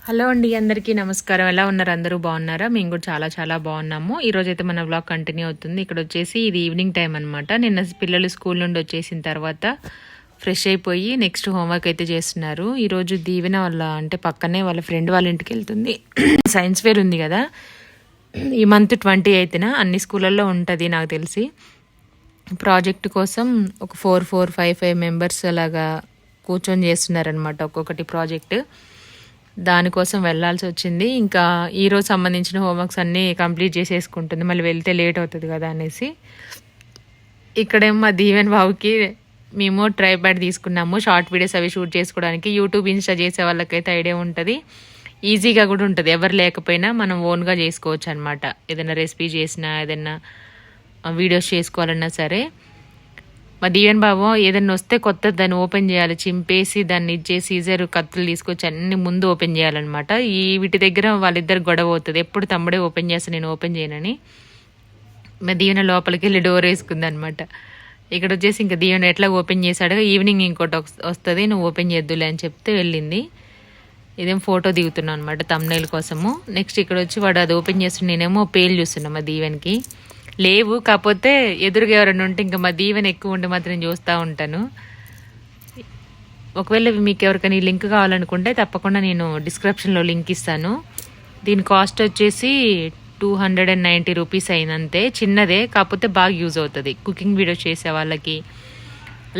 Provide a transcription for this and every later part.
Hello అండి, అందరికీ నమస్కారం. ఎలా ఉన్నారు? అందరూ బాగున్నారా? మేము కూడా చాలా చాలా బాగున్నాము. ఈరోజైతే మన వ్లాగ్ కంటిన్యూ అవుతుంది. ఇక్కడ వచ్చేసి ఇది ఈవినింగ్ టైం అనమాట. నిన్న పిల్లలు స్కూల్ నుండి వచ్చేసిన తర్వాత ఫ్రెష్ అయిపోయి నెక్స్ట్ హోంవర్క్ అయితే చేస్తున్నారు. ఈరోజు దీవెన వాళ్ళ అంటే పక్కనే వాళ్ళ ఫ్రెండ్ వాళ్ళ ఇంటికి వెళ్తుంది. సైన్స్ ఫేర్ ఉంది కదా, ఈ మంత్ 28న అన్ని స్కూళ్ళల్లో ఉంటుంది నాకు తెలిసి. ప్రాజెక్ట్ కోసం ఒక 4-5 మెంబర్స్ అలాగా కూర్చొని చేస్తున్నారనమాట ఒక్కొక్కటి ప్రాజెక్ట్. దానికోసం వెళ్ళాల్సి వచ్చింది. ఇంకా ఈరోజు సంబంధించిన హోంవర్క్స్ అన్నీ కంప్లీట్ చేసేసుకుంటుంది, మళ్ళీ వెళ్తే లేట్ అవుతుంది కదా అనేసి. ఇక్కడేమో మా దీవెన్ బాబుకి మేము ట్రైప్యాడ్ తీసుకున్నాము షార్ట్ వీడియోస్ అవి షూట్ చేసుకోవడానికి. యూట్యూబ్ ఇన్స్టా చేసే వాళ్ళకైతే ఐడియా ఉంటుంది, ఈజీగా కూడా ఉంటుంది. ఎవరు లేకపోయినా మనం ఓన్గా చేసుకోవచ్చు అనమాట. ఏదైనా రెసిపీ చేసినా ఏదైనా వీడియోస్ చేసుకోవాలన్నా సరే. మా దీవెన్ బాబు ఏదైనా వస్తే కొత్త దాన్ని ఓపెన్ చేయాలి, చింపేసి దాన్ని ఇచ్చేసి సీజర్ కత్తులు తీసుకొచ్చి అన్ని ముందు ఓపెన్ చేయాలన్నమాట. వీటి దగ్గర వాళ్ళిద్దరు గొడవ అవుతుంది. ఎప్పుడు తమ్ముడే ఓపెన్ చేస్తే నేను ఓపెన్ చేయనని. మా దీవెన లోపలికి వెళ్ళి డోర్ వేసుకుంది అనమాట. ఇక్కడ వచ్చేసి ఇంకా దీవెన ఎట్లా ఓపెన్ చేశాడు, ఈవినింగ్ ఇంకోటి వస్తుంది నువ్వు ఓపెన్ చేద్దులే అని చెప్తే వెళ్ళింది. ఇదేం ఫోటో దిగుతున్నాను అనమాట తమ్నైల్ కోసము. నెక్స్ట్ ఇక్కడ వచ్చి వాడు అది ఓపెన్ చేస్తుంటే నేనేమో పేలు చూస్తున్నా మా దీవెన్కి. లేవు, కాకపోతే ఎదురుగా ఎవరైనా ఉంటే ఇంకా మా దీవెన ఎక్కువ ఉంటే మాత్రం చూస్తూ ఉంటాను. ఒకవేళ మీకు ఎవరికైనా ఈ లింక్ కావాలనుకుంటే తప్పకుండా నేను డిస్క్రిప్షన్లో లింక్ ఇస్తాను. దీని కాస్ట్ వచ్చేసి 290 రూపీస్ అయినంతే, చిన్నదే, కాకపోతే బాగా యూజ్ అవుతుంది కుకింగ్ వీడియో చేసే వాళ్ళకి.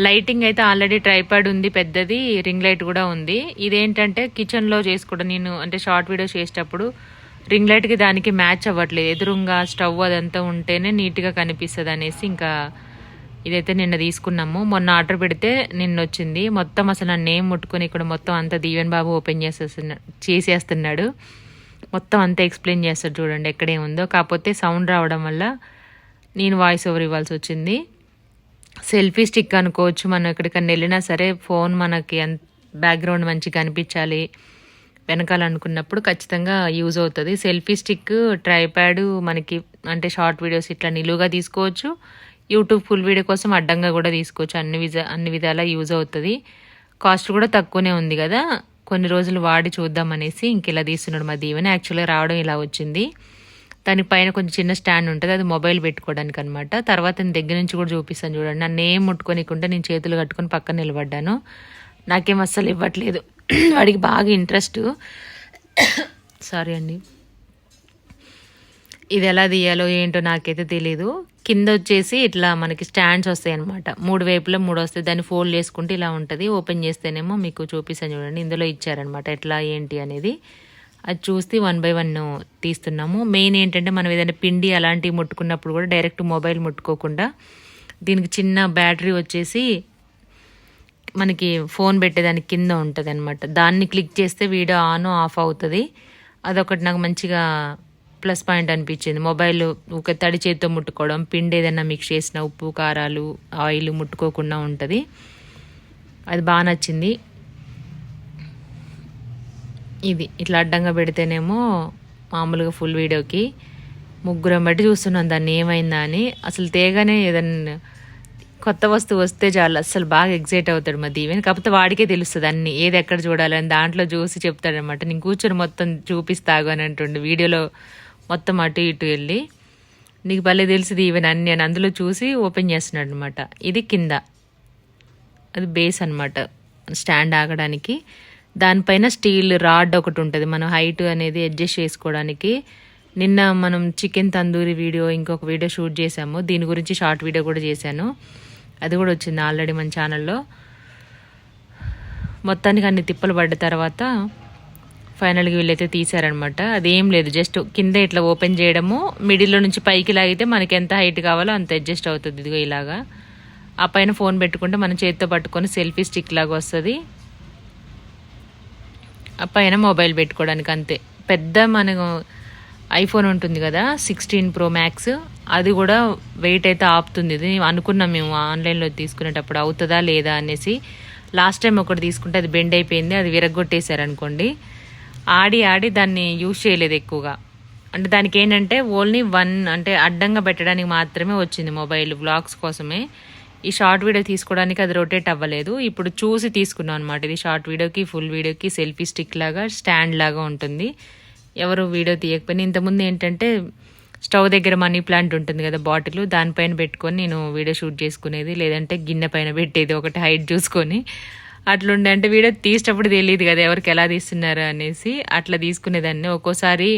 లైటింగ్ అయితే ఆల్రెడీ ట్రైపాడ్ ఉంది, పెద్దది రింగ్ లైట్ కూడా ఉంది. ఇదేంటంటే కిచెన్లో చేసుకోవడం, నేను అంటే షార్ట్ వీడియో చేసేటప్పుడు రింగ్ లైట్కి దానికి మ్యాచ్ అవ్వట్లేదు. ఎదురుగా స్టవ్ అదంతా ఉంటేనే నీట్గా కనిపిస్తుంది అనేసి ఇంకా ఇదైతే నిన్న తీసుకున్నాము. మొన్న ఆర్డర్ పెడితే నిన్న వచ్చింది. మొత్తం అసలు నన్ను ఏం ముట్టుకొని ఇక్కడ మొత్తం అంతా దీవెన్ బాబు ఓపెన్ చేసేస్తున్నాడు. మొత్తం అంతా ఎక్స్ప్లెయిన్ చేస్తాడు చూడండి ఎక్కడేముందో. కాకపోతే సౌండ్ రావడం వల్ల నేను వాయిస్ ఓవర్ ఇవ్వాల్సి వచ్చింది. సెల్ఫీ స్టిక్ అనుకోవచ్చు. మనం ఎక్కడికన్నా వెళ్ళినా సరే ఫోన్ మనకి బ్యాక్గ్రౌండ్ మంచిగా కనిపించాలి వెనకాలనుకున్నప్పుడు ఖచ్చితంగా యూజ్ అవుతుంది. సెల్ఫీ స్టిక్, ట్రైప్యాడ్ మనకి అంటే షార్ట్ వీడియోస్ ఇట్లా నిలువుగా తీసుకోవచ్చు, యూట్యూబ్ ఫుల్ వీడియో కోసం అడ్డంగా కూడా తీసుకోవచ్చు. అన్ని విధాలా యూజ్ అవుతుంది. కాస్ట్ కూడా తక్కువనే ఉంది కదా, కొన్ని రోజులు వాడి చూద్దామనేసి ఇంక ఇలా తీస్తున్నాడు మా దీవెన. యాక్చువల్గా రావడం ఇలా వచ్చింది. దాని పైన కొంచెం చిన్న స్టాండ్ ఉంటుంది, అది మొబైల్ పెట్టుకోవడానికి అనమాట. తర్వాత నేను దగ్గర నుంచి కూడా చూపిస్తాను చూడండి. నన్ను ఏం ముట్టుకోనికుంటే నేను చేతులు కట్టుకొని పక్కన నిలబడ్డాను. నాకేం అస్సలు ఇవ్వట్లేదు. వాడికి బాగా ఇంట్రెస్ట్. సారీ అండి, ఇది ఎలా తీయాలో ఏంటో నాకైతే తెలీదు. కింద వచ్చేసి ఇట్లా మనకి స్టాండ్స్ వస్తాయి అనమాట, 3 వైపులా 3 వస్తాయి. దాన్ని ఫోల్డ్ చేసుకుంటే ఇలా ఉంటుంది. ఓపెన్ చేస్తేనేమో మీకు చూపిస్తాను చూడండి, ఇందులో ఇచ్చారనమాట ఎట్లా ఏంటి అనేది. అది చూస్తే 1 by 1 తీస్తున్నాము. మెయిన్ ఏంటంటే మనం ఏదైనా పిండి అలాంటివి ముట్టుకున్నప్పుడు కూడా డైరెక్ట్ మొబైల్ ముట్టుకోకుండా దీనికి చిన్న బ్యాటరీ వచ్చేసి మనకి ఫోన్ పెట్టేదానికి కింద ఉంటుంది అనమాట. దాన్ని క్లిక్ చేస్తే వీడియో ఆన్ ఆఫ్ అవుతుంది. అదొకటి నాకు మంచిగా ప్లస్ పాయింట్ అనిపించింది. మొబైల్ ఒక తడి చేతితో ముట్టుకోవడం, పిండి ఏదైనా మిక్స్ చేసిన ఉప్పు కారాలు ఆయిల్ ముట్టుకోకుండా ఉంటుంది. అది బాగా నచ్చింది. ఇది ఇట్లా అడ్డంగా పెడితేనేమో మామూలుగా ఫుల్ వీడియోకి ముగ్గురం బట్టి చూస్తున్నాం దాన్ని ఏమైందా అని. అసలు తేగానే ఏదన్నా కొత్త వస్తువు వస్తే చాలు అసలు బాగా ఎగ్జైట్ అవుతాడు మా దీవెన్. కాకపోతే వాడికే తెలుస్తుంది అన్ని ఏది ఎక్కడ చూడాలని, దాంట్లో చూసి చెప్తాడనమాట. నేను కూర్చొని మొత్తం చూపిస్తాగు అని అంటుండే వీడియోలో మొత్తం అటు ఇటు వెళ్ళి. నీకు భలే తెలిసి దీవెన్ అన్ని నేను అందులో చూసి ఓపెన్ చేస్తున్నాడు అనమాట. ఇది కింద, అది బేస్ అనమాట స్టాండ్ ఆగడానికి. దానిపైన స్టీల్ రాడ్ ఒకటి ఉంటుంది మనం హైట్ అనేది అడ్జస్ట్ చేసుకోవడానికి. నిన్న మనం చికెన్ తందూరి వీడియో ఇంకొక వీడియో షూట్ చేసాము, దీని గురించి షార్ట్ వీడియో కూడా చేశాను, అది కూడా వచ్చింది ఆల్రెడీ మన ఛానల్లో. మొత్తానికి అన్ని తిప్పలు పడ్డ తర్వాత ఫైనల్గా వీళ్ళైతే తీసారనమాట. అదేం లేదు, జస్ట్ కింద ఇట్లా ఓపెన్ చేయడము, మిడిల్లో నుంచి పైకి లాగితే మనకి ఎంత హైట్ కావాలో అంత అడ్జస్ట్ అవుతుంది. ఇదిగో ఇలాగా ఆ పైన ఫోన్ పెట్టుకుంటే మన చేతితో పట్టుకొని సెల్ఫీ స్టిక్ లాగా వస్తుంది. ఆ పైన మొబైల్ పెట్టుకోవడానికి అంతే. పెద్ద మనకు ఐఫోన్ ఉంటుంది కదా 16 Pro Max, అది కూడా వెయిట్ అయితే ఆపుతుంది. ఇది అనుకున్నాం మేము ఆన్లైన్లో తీసుకునేటప్పుడు అవుతుందా లేదా అనేసి. లాస్ట్ టైం ఒకటి తీసుకుంటే అది బెండ్ అయిపోయింది, అది విరగొట్టేశారు అనుకోండి. ఆడి దాన్ని యూజ్ చేయలేదు ఎక్కువగా. అంటే దానికి ఏంటంటే ఓన్లీ 1 అంటే అడ్డంగా పెట్టడానికి మాత్రమే వచ్చింది మొబైల్, వ్లాగ్స్ కోసమే. ఈ షార్ట్ వీడియో తీసుకోవడానికి అది రొటేట్ అవ్వలేదు. ఇప్పుడు చూసి తీసుకున్నాం అనమాట. ఇది షార్ట్ వీడియోకి ఫుల్ వీడియోకి సెల్ఫీ స్టిక్ లాగా స్టాండ్ లాగా ఉంటుంది. ఎవరు వీడియో తీయకపోయినా ఇంతకుముందు ఏంటంటే స్టవ్ దగ్గర మనీ ప్లాంట్ ఉంటుంది కదా బాటిల్, దానిపైన పెట్టుకొని నేను వీడియో షూట్ చేసుకునేది, లేదంటే గిన్నె పైన పెట్టేది ఒకటి హైట్ చూసుకొని అట్లుండే. అంటే వీడియో తీసేటప్పుడు తెలియదు కదా ఎవరికి ఎలా తీస్తున్నారు అనేసి అట్లా తీసుకునేదాన్ని. ఒక్కోసారి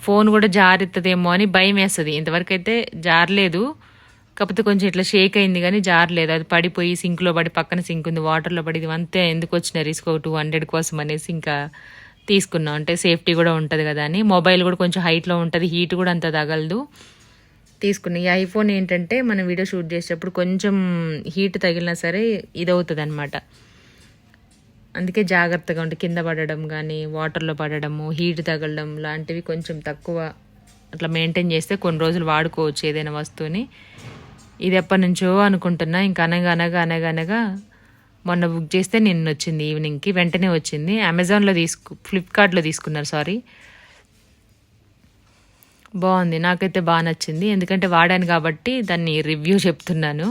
ఫోన్ కూడా జారుతుందేమో అని భయం వేస్తుంది. ఇంతవరకు అయితే జారలేదు, కాకపోతే కొంచెం ఇట్లా షేక్ అయింది కానీ జారలేదు. అది పడిపోయి సింక్లో పడి, పక్కన సింక్ ఉంది, వాటర్లో పడి ఇది అంతే ఎందుకు వచ్చిన రిస్క్ 200 కోసం అనేసి ఇంకా తీసుకున్నాం. అంటే సేఫ్టీ కూడా ఉంటుంది కదా అని. మొబైల్ కూడా కొంచెం హైట్లో ఉంటుంది, హీట్ కూడా అంత తగలదు. తీసుకున్నాం. ఈ ఐఫోన్ ఏంటంటే మనం వీడియో షూట్ చేసేటప్పుడు కొంచెం హీట్ తగిలినా సరే ఇదవుతుంది అనమాట. అందుకే జాగ్రత్తగా ఉంటే కింద పడడం కానీ, వాటర్లో పడడము, హీట్ తగలడం లాంటివి కొంచెం తక్కువ అట్లా మెయింటైన్ చేస్తే కొన్ని రోజులు వాడుకోవచ్చు ఏదైనా వస్తువుని. ఇది ఎప్పటి నుంచో అనుకుంటున్నా. ఇంకా అనగా మొన్న బుక్ చేస్తే నిన్న వచ్చింది ఈవినింగ్కి, వెంటనే వచ్చింది. అమెజాన్లో ఫ్లిప్కార్ట్లో తీసుకున్నారు, సారీ. బాగుంది, నాకైతే బాగా నచ్చింది. ఎందుకంటే వాడాను కాబట్టి దాన్ని రివ్యూ చెప్తున్నాను.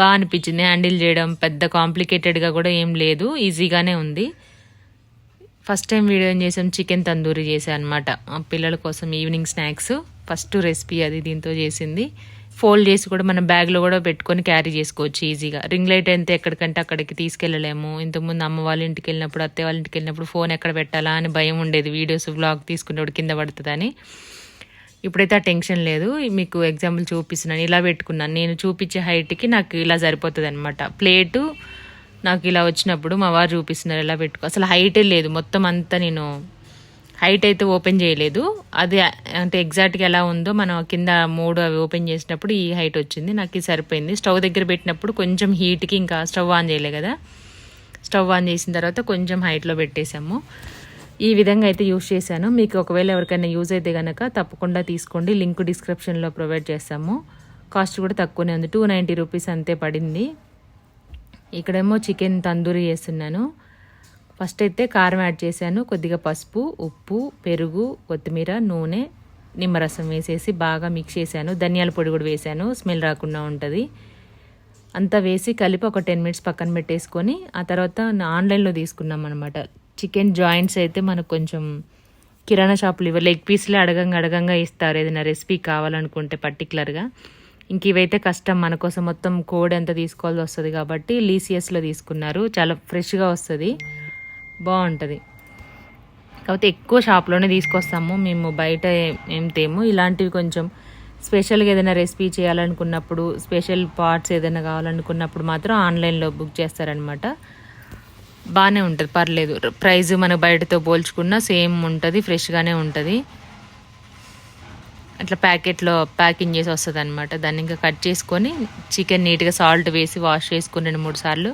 బాగా అనిపించింది హ్యాండిల్ చేయడం. పెద్ద కాంప్లికేటెడ్గా కూడా ఏం లేదు, ఈజీగానే ఉంది. ఫస్ట్ టైం వీడియో ఏం చేసాం, చికెన్ తందూరి చేసాను అనమాట పిల్లల కోసం ఈవినింగ్ స్నాక్స్. ఫస్ట్ రెసిపీ అది దీంతో చేసింది. ఫోల్డ్ చేసి కూడా మనం బ్యాగ్లో కూడా పెట్టుకొని క్యారీ చేసుకోవచ్చు ఈజీగా. రింగ్ లైట్ అయితే ఎక్కడికంటే అక్కడికి తీసుకెళ్ళలేము. ఇంతకుముందు అమ్మ వాళ్ళ ఇంటికి వెళ్ళినప్పుడు, అత్తయ్య వాళ్ళ ఇంటికి వెళ్ళినప్పుడు ఫోన్ ఎక్కడ పెట్టాలా అని భయం ఉండేది, వీడియోస్ వ్లాగ్ తీసుకునేప్పుడు కింద పడుతుందని. ఇప్పుడైతే ఆ టెన్షన్ లేదు. మీకు ఎగ్జాంపుల్ చూపిస్తున్నాను, ఇలా పెట్టుకున్నాను. నేను చూపించే హైట్కి నాకు ఇలా సరిపోతుంది అనమాట. ప్లేటు నాకు ఇలా వచ్చినప్పుడు మా వారు చూపిస్తున్నారు ఎలా పెట్టుకో. అసలు హైటే లేదు, మొత్తం అంతా నేను హైట్ అయితే ఓపెన్ చేయలేదు. అది అంటే ఎగ్జాక్ట్గా ఎలా ఉందో మనం కింద 3 అవి ఓపెన్ చేసినప్పుడు ఈ హైట్ వచ్చింది. నాకు ఇది సరిపోయింది. స్టవ్ దగ్గర పెట్టినప్పుడు కొంచెం హీట్కి ఇంకా స్టవ్ ఆన్ చేయలే కదా, స్టవ్ ఆన్ చేసిన తర్వాత కొంచెం హైట్లో పెట్టేశాము. ఈ విధంగా అయితే యూస్ చేశాను. మీకు ఒకవేళ ఎవరికైనా యూజ్ అయితే కనుక తప్పకుండా తీసుకోండి. లింక్ డిస్క్రిప్షన్లో ప్రొవైడ్ చేస్తాము. కాస్ట్ కూడా తక్కువనే ఉంది, 290 రూపీస్ అంతే పడింది. ఇక్కడేమో చికెన్ తందూరి చేస్తున్నాను. ఫస్ట్ అయితే కారం యాడ్ చేశాను, కొద్దిగా పసుపు, ఉప్పు, పెరుగు, కొత్తిమీర, నూనె, నిమ్మరసం వేసేసి బాగా మిక్స్ చేశాను. ధనియాల పొడి కూడా వేశాను, స్మెల్ రాకుండా ఉంటుంది. అంతా వేసి కలిపి ఒక 10 మినిట్స్ పక్కన పెట్టేసుకొని ఆ తర్వాత ఆన్లైన్లో తీసుకున్నాం అనమాట. చికెన్ జాయింట్స్ అయితే మనకు కొంచెం కిరాణా షాపులు లెగ్ పీస్లే అడగంగా ఇస్తారు ఏదైనా రెసిపీ కావాలనుకుంటే పర్టికులర్గా. ఇంక ఇవైతే కష్టం, మన కోసం మొత్తం కోడ్ ఎంత తీసుకోవాల్సి వస్తుంది కాబట్టి లీసియస్లో తీసుకున్నారు. చాలా ఫ్రెష్గా వస్తుంది, బాగుంటుంది. కాకపోతే ఎక్కువ షాప్లోనే తీసుకొస్తాము మేము, బయట ఏం తేము. ఇలాంటివి కొంచెం స్పెషల్గా ఏదైనా రెసిపీ చేయాలనుకున్నప్పుడు, స్పెషల్ పార్ట్స్ ఏదైనా కావాలనుకున్నప్పుడు మాత్రం ఆన్లైన్లో బుక్ చేస్తారనమాట. బాగానే ఉంటుంది, పర్లేదు. ప్రైస్ మన బయటతో పోల్చుకున్నా సేమ్ ఉంటుంది, ఫ్రెష్గానే ఉంటుంది. అట్లా ప్యాకెట్లో ప్యాకింగ్ చేసి వస్తుంది అనమాట. దాన్ని ఇంకా కట్ చేసుకొని చికెన్ నీట్గా సాల్ట్ వేసి వాష్ చేసుకుని 2-3 సార్లు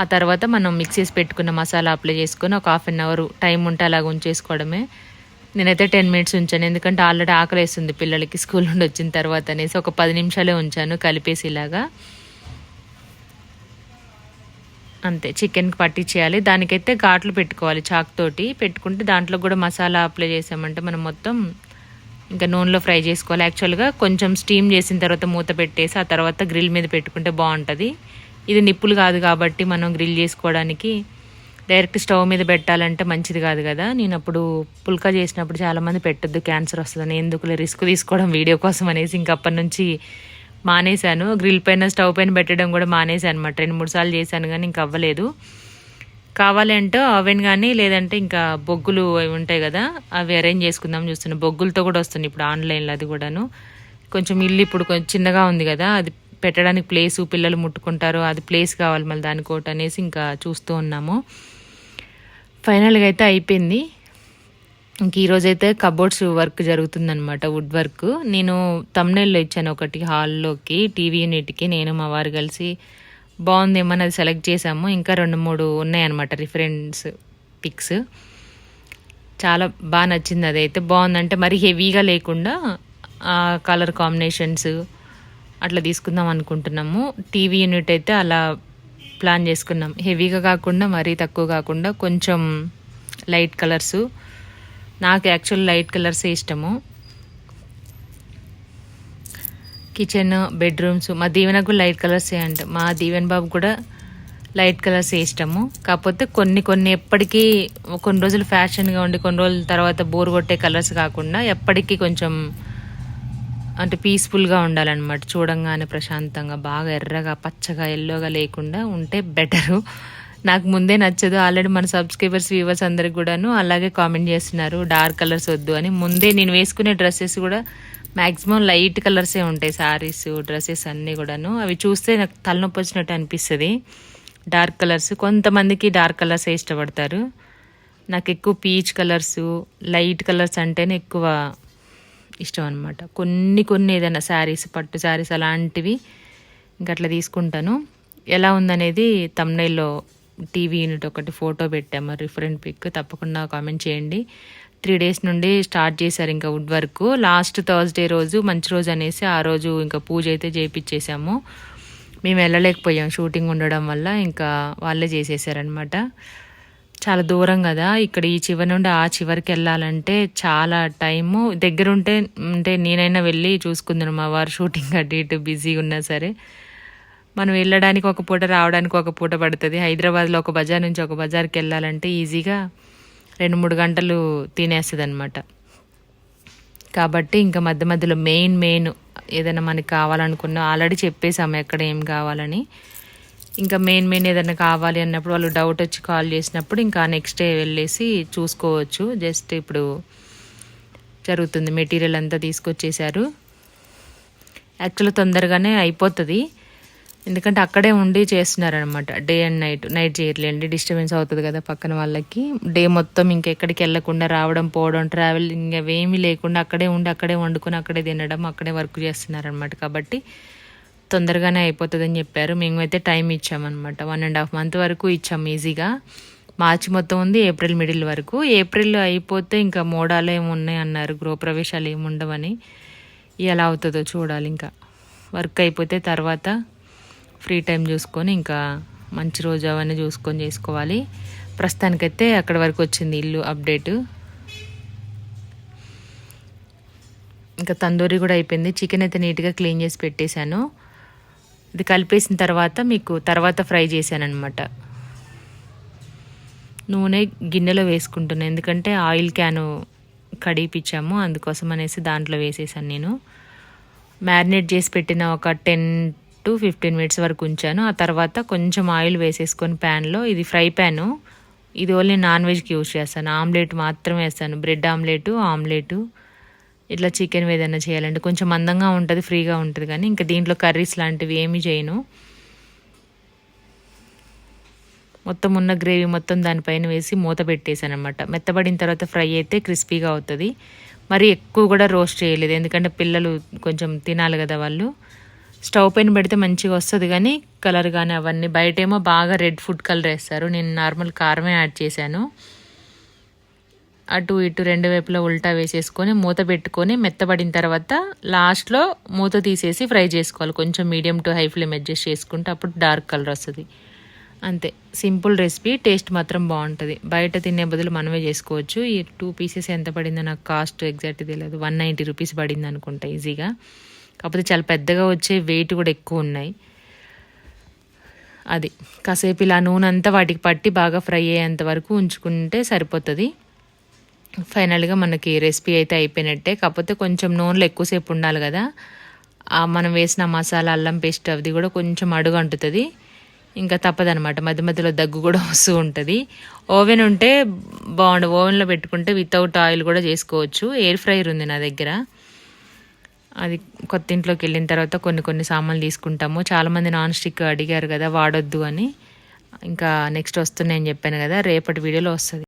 ఆ తర్వాత మనం మిక్స్ చేసి పెట్టుకున్న మసాలా అప్లై చేసుకొని ఒక 1/2 అవర్ టైం ఉంటే అలాగ ఉంచేసుకోవడమే. నేనైతే 10 మినిట్స్ ఉంచాను, ఎందుకంటే ఆల్రెడీ ఆకలి వేస్తుంది పిల్లలకి స్కూల్ నుండి వచ్చిన తర్వాత అనేసి. ఒక 10 నిమిషాలే ఉంచాను కలిపేసి ఇలాగా. అంతే, చికెన్కి పట్టించేయాలి. దానికైతే ఘాట్లు పెట్టుకోవాలి, చాక్ తోటి పెట్టుకుంటే దాంట్లో కూడా మసాలా అప్లై చేసామంటే మనం మొత్తం ఇంకా నూనెలో ఫ్రై చేసుకోవాలి. యాక్చువల్గా కొంచెం స్టీమ్ చేసిన తర్వాత మూత పెట్టేసి ఆ తర్వాత గ్రిల్ మీద పెట్టుకుంటే బాగుంటుంది. ఇది నిప్పులు కాదు కాబట్టి మనం గ్రిల్ చేసుకోవడానికి డైరెక్ట్ స్టవ్ మీద పెట్టాలంటే మంచిది కాదు కదా. నేను అప్పుడు పుల్కా చేసినప్పుడు చాలామంది పెట్టొద్దు, క్యాన్సర్ వస్తుందని, ఎందుకులే రిస్క్ తీసుకోవడం వీడియో కోసం అనేసి ఇంక అప్పటి నుంచి మానేశాను. గ్రిల్ పైన స్టవ్ పైన పెట్టడం కూడా మానేశాను అనమాట. 2-3 సార్లు చేశాను కానీ ఇంక అవ్వలేదు. కావాలంటే ఓవెన్ కానీ లేదంటే ఇంకా బొగ్గులు అవి ఉంటాయి కదా, అవి అరేంజ్ చేసుకుందాం చూస్తున్నాను. బొగ్గులతో కూడా వస్తుంది ఇప్పుడు ఆన్లైన్లో, అది కూడాను. కొంచెం ఇల్లు ఇప్పుడు కొంచెం చిన్నగా ఉంది కదా, అది పెట్టడానికి ప్లేసు, పిల్లలు ముట్టుకుంటారు, అది ప్లేస్ కావాలి మళ్ళీ దానికోటి అనేసి ఇంకా చూస్తూ ఉన్నాము. ఫైనల్గా అయితే అయిపోయింది. ఇంక ఈరోజైతే కబోర్డ్స్ వర్క్ జరుగుతుందనమాట, వుడ్ వర్క్. నేను తమ్నెల్లో ఇచ్చాను ఒకటి హాల్లోకి, టీవీ యూనిట్కి. నేను మా వారు కలిసి బాగుందేమో అది సెలెక్ట్ చేసాము. ఇంకా 2-3 ఉన్నాయన్నమాట రిఫరెన్స్ పిక్స్. చాలా బాగా నచ్చింది. అదైతే బాగుందంటే మరి హెవీగా లేకుండా కలర్ కాంబినేషన్స్ అట్లా తీసుకుందాం అనుకుంటున్నాము. టీవీ యూనిట్ అయితే అలా ప్లాన్ చేసుకున్నాం, హెవీగా కాకుండా మరీ తక్కువ కాకుండా కొంచెం లైట్ కలర్సు. నాకు యాక్చువల్ లైట్ కలర్సే ఇష్టము. కిచెన్, బెడ్రూమ్స్ మా దీవెనకు లైట్ కలర్సే అంట. మా దీవెన్ బాబు కూడా లైట్ కలర్స్ ఇష్టము. కాకపోతే కొన్ని కొన్ని ఎప్పటికీ కొన్ని రోజులు ఫ్యాషన్గా ఉండి కొన్ని రోజుల తర్వాత బోర్ కొట్టే కలర్స్ కాకుండా ఎప్పటికీ కొంచెం అంటే పీస్ఫుల్గా ఉండాలన్నమాట. చూడంగానే ప్రశాంతంగా బాగా ఎర్రగా పచ్చగా ఎల్లోగా లేకుండా ఉంటే బెటరు. నాకు ముందే నచ్చదు. ఆల్రెడీ మన సబ్స్క్రైబర్స్ వ్యూవర్స్ అందరికి కూడాను అలాగే కామెంట్ చేస్తున్నారు డార్క్ కలర్స్ వద్దు అని. ముందే నేను వేసుకునే డ్రెస్సెస్ కూడా మ్యాక్సిమం లైట్ కలర్సే ఉంటాయి. శారీస్, డ్రెస్సెస్ అన్నీ కూడాను. అవి చూస్తే నాకు తలనొప్పి వచ్చినట్టు అనిపిస్తుంది డార్క్ కలర్స్. కొంతమందికి డార్క్ కలర్సే ఇష్టపడతారు. నాకు ఎక్కువ పీచ్ కలర్స్, లైట్ కలర్స్ అంటేనే ఎక్కువ ఇష్టం అనమాట. కొన్ని కొన్ని ఏదైనా శారీస్, పట్టు శారీస్ అలాంటివి ఇంకా అట్లా తీసుకుంటాను. ఎలా ఉందనేది తమ్నైల్లో టీవీ యూనిట్ ఒకటి ఫోటో పెట్టాము, రిఫరెంట్ పిక్. తప్పకుండా కామెంట్ చేయండి. 3 days నుండి స్టార్ట్ చేశారు ఇంకా వుడ్ వర్క్. లాస్ట్ థర్స్డే రోజు మంచి రోజు అనేసి ఆ రోజు ఇంకా పూజ అయితే చేయించేసాము. మేము వెళ్ళలేకపోయాం షూటింగ్ ఉండడం వల్ల, ఇంకా వాళ్ళే చేసేసారనమాట. చాలా దూరం కదా, ఇక్కడ ఈ చివరి నుండి ఆ చివరికి వెళ్ళాలంటే చాలా టైము. దగ్గరుంటే అంటే నేనైనా వెళ్ళి చూసుకుందాను. మా వారు షూటింగ్ అటు ఇటు బిజీగా ఉన్నా సరే మనం వెళ్ళడానికి ఒక పూట, రావడానికి ఒక పూట పడుతుంది. హైదరాబాద్లో ఒక బజార్ నుంచి ఒక బజార్కి వెళ్ళాలంటే ఈజీగా 2-3 గంటలు తినేస్తుంది అనమాట. కాబట్టి ఇంకా మధ్య మధ్యలో మెయిన్ ఏదైనా మనకి కావాలనుకున్నా ఆల్రెడీ చెప్పేసాము ఎక్కడ ఏం కావాలని. ఇంకా మెయిన్ ఏదైనా కావాలి అన్నప్పుడు వాళ్ళు డౌట్ వచ్చి కాల్ చేసినప్పుడు ఇంకా నెక్స్ట్ డే వెళ్ళేసి చూసుకోవచ్చు. జస్ట్ ఇప్పుడు జరుగుతుంది. మెటీరియల్ అంతా తీసుకొచ్చేసారు. యాక్చువల్గా తొందరగానే అయిపోతుంది, ఎందుకంటే అక్కడే ఉండి చేస్తున్నారనమాట. డే అండ్ నైట్ చేయట్లేండి, డిస్టర్బెన్స్ అవుతుంది కదా పక్కన వాళ్ళకి. డే మొత్తం ఇంకెక్కడికి వెళ్ళకుండా రావడం పోవడం ట్రావెలింగ్ అవేమీ లేకుండా అక్కడే ఉండి అక్కడే వండుకొని అక్కడే తినడం అక్కడే వర్క్ చేస్తున్నారనమాట. కాబట్టి తొందరగానే అయిపోతుందని చెప్పారు. మేమైతే టైం ఇచ్చామన్నమాట. 1.5 month వరకు ఇచ్చాము ఈజీగా. మార్చి మొత్తం ఉంది, ఏప్రిల్ మిడిల్ వరకు. ఏప్రిల్ అయిపోతే ఇంకా మోడాలు ఏమి ఉన్నాయి అన్నారు, గృహప్రవేశాలు ఏమి ఉండవని. ఎలా అవుతుందో చూడాలి. ఇంకా వర్క్ అయిపోతే తర్వాత ఫ్రీ టైం చూసుకొని ఇంకా మంచి రోజు అవన్నీ చూసుకొని చేసుకోవాలి. ప్రస్తుతానికైతే అక్కడ వరకు వచ్చింది ఇల్లు అప్డేటు. ఇంకా తందూరి కూడా అయిపోయింది. చికెన్ అయితే నీట్గా క్లీన్ చేసి పెట్టేశాను. ఇది కలిపేసిన తర్వాత మీకు తర్వాత ఫ్రై చేశాను అనమాట. నూనె గిన్నెలో వేసుకుంటున్నాను, ఎందుకంటే ఆయిల్ క్యాను కడిగిపించాము అందుకోసం అనేసి దాంట్లో వేసేసాను. నేను మ్యారినేట్ చేసి పెట్టిన ఒక 10 to 15 minutes వరకు ఉంచాను. ఆ తర్వాత కొంచెం ఆయిల్ వేసేసుకొని ప్యాన్లో, ఇది ఫ్రై ప్యాను, ఇది ఓన్లీ నాన్ వెజ్కి యూజ్ చేస్తాను. ఆమ్లెట్ మాత్రమే వేస్తాను, బ్రెడ్ ఆమ్లెటు ఇట్లా చికెన్ ఏదైనా చేయాలంటే కొంచెం మందంగా ఉంటుంది, ఫ్రీగా ఉంటుంది. కానీ ఇంకా దీంట్లో కర్రీస్ లాంటివి ఏమీ చేయను. మొత్తం ఉన్న గ్రేవీ మొత్తం దానిపైన వేసి మూత పెట్టేశాను అనమాట. మెత్తబడిన తర్వాత ఫ్రై అయితే క్రిస్పీగా అవుతుంది. మరి ఎక్కువ కూడా రోస్ట్ చేయలేదు, ఎందుకంటే పిల్లలు కొంచెం తినాలి కదా వాళ్ళు. స్టవ్ పైన పెడితే మంచిగా వస్తుంది, కానీ కలర్ కానీ అవన్నీ బయటేమో బాగా రెడ్ ఫుడ్ కలర్ వేస్తారు. నేను నార్మల్ కారమే యాడ్ చేశాను. అటు ఇటు 2 వైపులా ఉల్టా వేసేసుకొని మూత పెట్టుకొని మెత్తబడిన తర్వాత లాస్ట్లో మూత తీసేసి ఫ్రై చేసుకోవాలి. కొంచెం medium to high flame adjust చేసుకుంటే అప్పుడు డార్క్ కలర్ వస్తుంది. అంతే, సింపుల్ రెసిపీ. టేస్ట్ మాత్రం బాగుంటుంది. బయట తినే బదులు మనమే చేసుకోవచ్చు. ఈ 2 pieces ఎంత పడిందో నాకు కాస్ట్ ఎగ్జాక్ట్ తెలియదు, 190 rupees పడింది అనుకుంటా ఈజీగా. కాకపోతే చాలా పెద్దగా వచ్చే, వెయిట్ కూడా ఎక్కువ ఉన్నాయి. అది కాసేపు ఇలా నూనె అంతా వాటికి పట్టి బాగా ఫ్రై అయ్యేంత వరకు ఉంచుకుంటే సరిపోతుంది. ఫైనల్గా మనకి రెసిపీ అయితే అయిపోయినట్టే. కాకపోతే కొంచెం నూనెలో ఎక్కువసేపు ఉండాలి కదా. మనం వేసిన మసాలా, అల్లం పేస్ట్ అది కూడా కొంచెం అడుగు అంటుతుంది. ఇంకా తప్పదనమాట, మధ్య మధ్యలో దగ్గు కూడా వస్తూ ఉంటుంది. ఓవెన్ ఉంటే బాగుండు, ఓవెన్లో పెట్టుకుంటే వితౌట్ ఆయిల్ కూడా చేసుకోవచ్చు. ఎయిర్ ఫ్రైయర్ ఉంది నా దగ్గర. అది కొత్త ఇంట్లోకి వెళ్ళిన తర్వాత కొన్ని సామాన్లు తీసుకుంటాము. చాలామంది నాన్ స్టిక్ అడిగారు కదా వాడొద్దు అని. ఇంకా నెక్స్ట్ వస్తున్నాయని చెప్పాను కదా, రేపటి వీడియోలో వస్తుంది.